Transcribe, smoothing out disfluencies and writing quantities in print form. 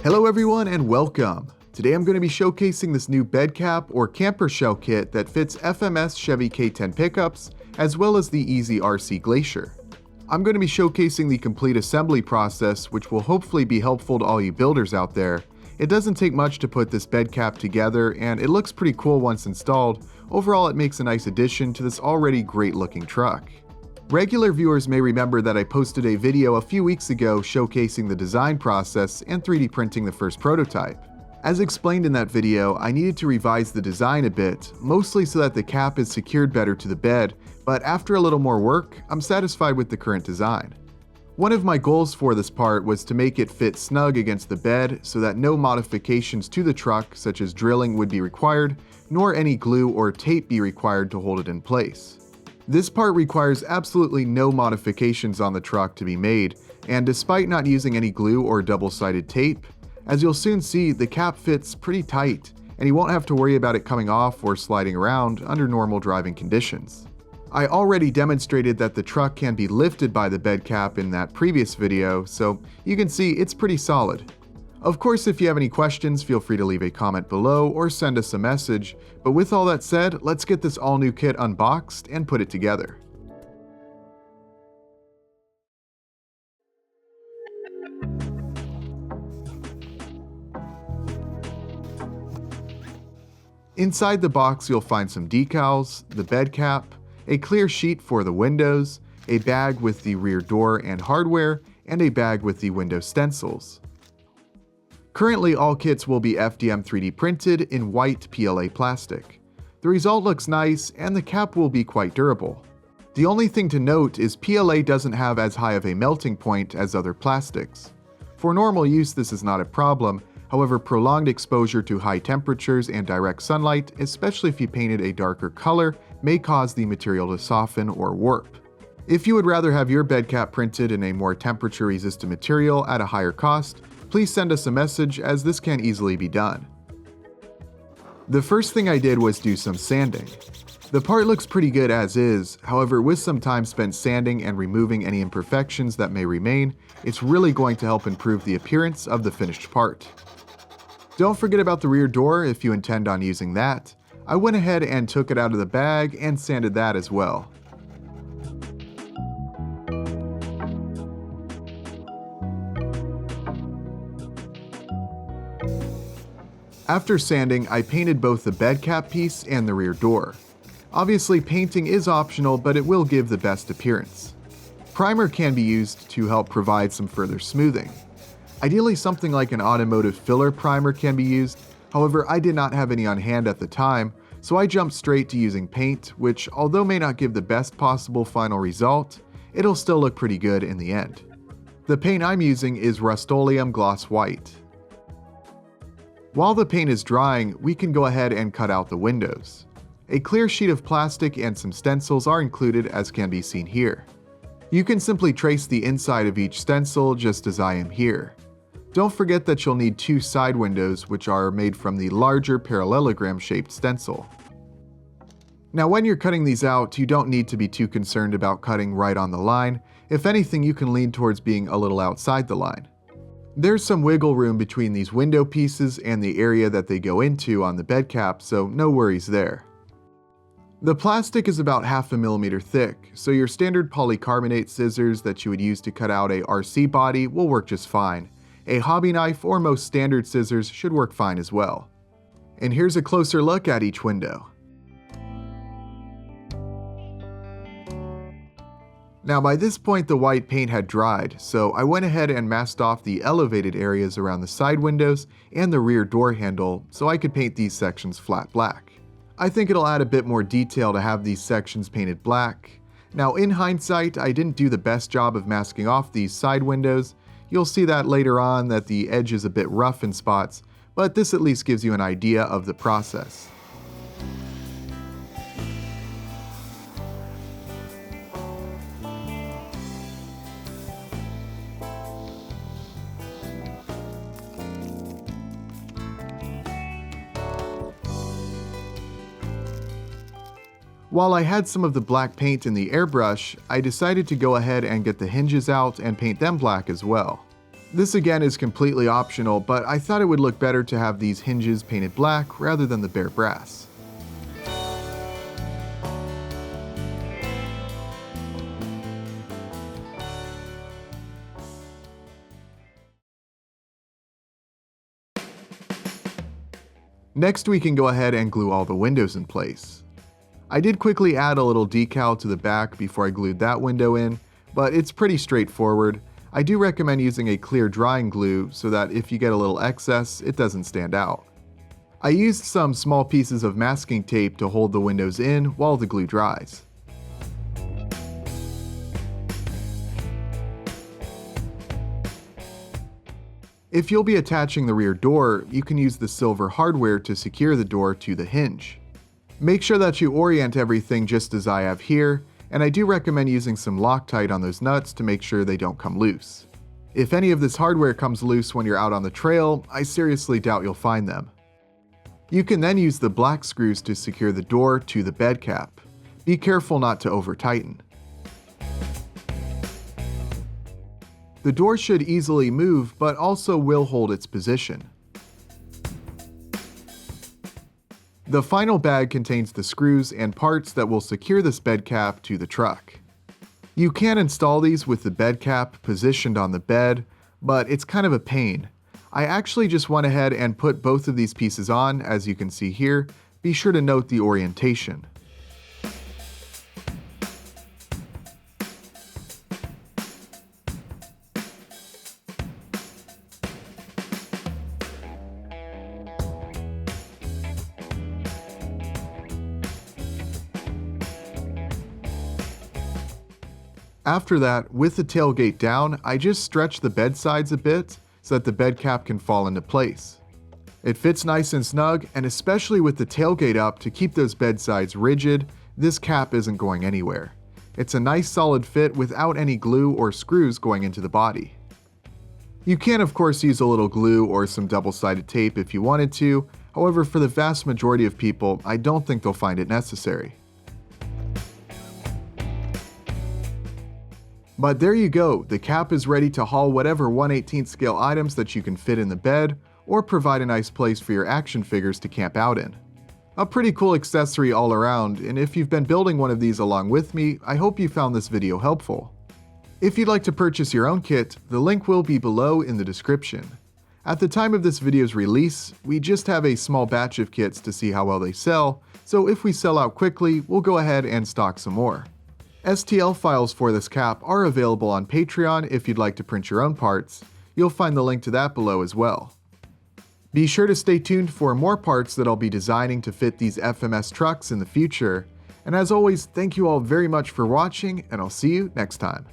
Hello everyone and welcome! Today I'm going to be showcasing this new bed cap or camper shell kit that fits FMS Chevy K10 pickups, as well as the Eazy RC Glacier. I'm going to be showcasing the complete assembly process, which will hopefully be helpful to all you builders out there. It doesn't take much to put this bed cap together, and it looks pretty cool once installed. Overall, it makes a nice addition to this already great looking truck. Regular viewers may remember that I posted a video a few weeks ago showcasing the design process and 3D printing the first prototype. As explained in that video, I needed to revise the design a bit, mostly so that the cap is secured better to the bed, but after a little more work, I'm satisfied with the current design. One of my goals for this part was to make it fit snug against the bed so that no modifications to the truck, such as drilling, would be required, nor any glue or tape be required to hold it in place. This part requires absolutely no modifications on the truck to be made, and despite not using any glue or double-sided tape, as you'll soon see, the cap fits pretty tight, and you won't have to worry about it coming off or sliding around under normal driving conditions. I already demonstrated that the truck can be lifted by the bed cap in that previous video, so you can see it's pretty solid. Of course, if you have any questions, feel free to leave a comment below or send us a message, but with all that said, let's get this all new kit unboxed and put it together. Inside the box, you'll find some decals, the bed cap, a clear sheet for the windows, a bag with the rear door and hardware, and a bag with the window stencils. Currently, all kits will be FDM 3D printed in white PLA plastic. The result looks nice, and the cap will be quite durable. The only thing to note is PLA doesn't have as high of a melting point as other plastics. For normal use, this is not a problem. However, prolonged exposure to high temperatures and direct sunlight, especially if you painted a darker color, may cause the material to soften or warp. If you would rather have your bed cap printed in a more temperature-resistant material at a higher cost, please send us a message, as this can easily be done. The first thing I did was do some sanding. The part looks pretty good as is, however, with some time spent sanding and removing any imperfections that may remain, it's really going to help improve the appearance of the finished part. Don't forget about the rear door if you intend on using that. I went ahead and took it out of the bag and sanded that as well. After sanding, I painted both the bed cap piece and the rear door. Obviously, painting is optional, but it will give the best appearance. Primer can be used to help provide some further smoothing. Ideally, something like an automotive filler primer can be used. However, I did not have any on hand at the time, so I jumped straight to using paint, which, although may not give the best possible final result, it'll still look pretty good in the end. The paint I'm using is Rust-Oleum Gloss White. While the paint is drying, we can go ahead and cut out the windows. A clear sheet of plastic and some stencils are included, as can be seen here. You can simply trace the inside of each stencil just as I am here. Don't forget that you'll need two side windows, which are made from the larger parallelogram shaped stencil. Now when you're cutting these out, you don't need to be too concerned about cutting right on the line. If anything, you can lean towards being a little outside the line. There's some wiggle room between these window pieces and the area that they go into on the bed cap, so no worries there. The plastic is about 1/2 millimeter thick, so your standard polycarbonate scissors that you would use to cut out a RC body will work just fine. A hobby knife or most standard scissors should work fine as well. And here's a closer look at each window. Now by this point the white paint had dried, so I went ahead and masked off the elevated areas around the side windows and the rear door handle so I could paint these sections flat black. I think it'll add a bit more detail to have these sections painted black. Now in hindsight, I didn't do the best job of masking off these side windows. You'll see that later on that the edge is a bit rough in spots, but this at least gives you an idea of the process. While I had some of the black paint in the airbrush, I decided to go ahead and get the hinges out and paint them black as well. This again is completely optional, but I thought it would look better to have these hinges painted black rather than the bare brass. Next, we can go ahead and glue all the windows in place. I did quickly add a little decal to the back before I glued that window in, but it's pretty straightforward. I do recommend using a clear drying glue so that if you get a little excess, it doesn't stand out. I used some small pieces of masking tape to hold the windows in while the glue dries. If you'll be attaching the rear door, you can use the silver hardware to secure the door to the hinge. Make sure that you orient everything just as I have here, and I do recommend using some Loctite on those nuts to make sure they don't come loose. If any of this hardware comes loose when you're out on the trail, I seriously doubt you'll find them. You can then use the black screws to secure the door to the bed cap. Be careful not to over-tighten. The door should easily move, but also will hold its position. The final bag contains the screws and parts that will secure this bed cap to the truck. You can install these with the bed cap positioned on the bed, but it's kind of a pain. I actually just went ahead and put both of these pieces on, as you can see here. Be sure to note the orientation. After that, with the tailgate down, I just stretch the bed sides a bit so that the bed cap can fall into place. It fits nice and snug, and especially with the tailgate up to keep those bed sides rigid, this cap isn't going anywhere. It's a nice solid fit without any glue or screws going into the body. You can of course use a little glue or some double-sided tape if you wanted to, however for the vast majority of people, I don't think they'll find it necessary. But there you go, the cap is ready to haul whatever 1/18 scale items that you can fit in the bed, or provide a nice place for your action figures to camp out in. A pretty cool accessory all around, and if you've been building one of these along with me, I hope you found this video helpful. If you'd like to purchase your own kit, the link will be below in the description. At the time of this video's release, we just have a small batch of kits to see how well they sell, so if we sell out quickly, we'll go ahead and stock some more. STL files for this cap are available on Patreon if you'd like to print your own parts. You'll find the link to that below as well. Be sure to stay tuned for more parts that I'll be designing to fit these FMS trucks in the future. And as always, thank you all very much for watching, and I'll see you next time.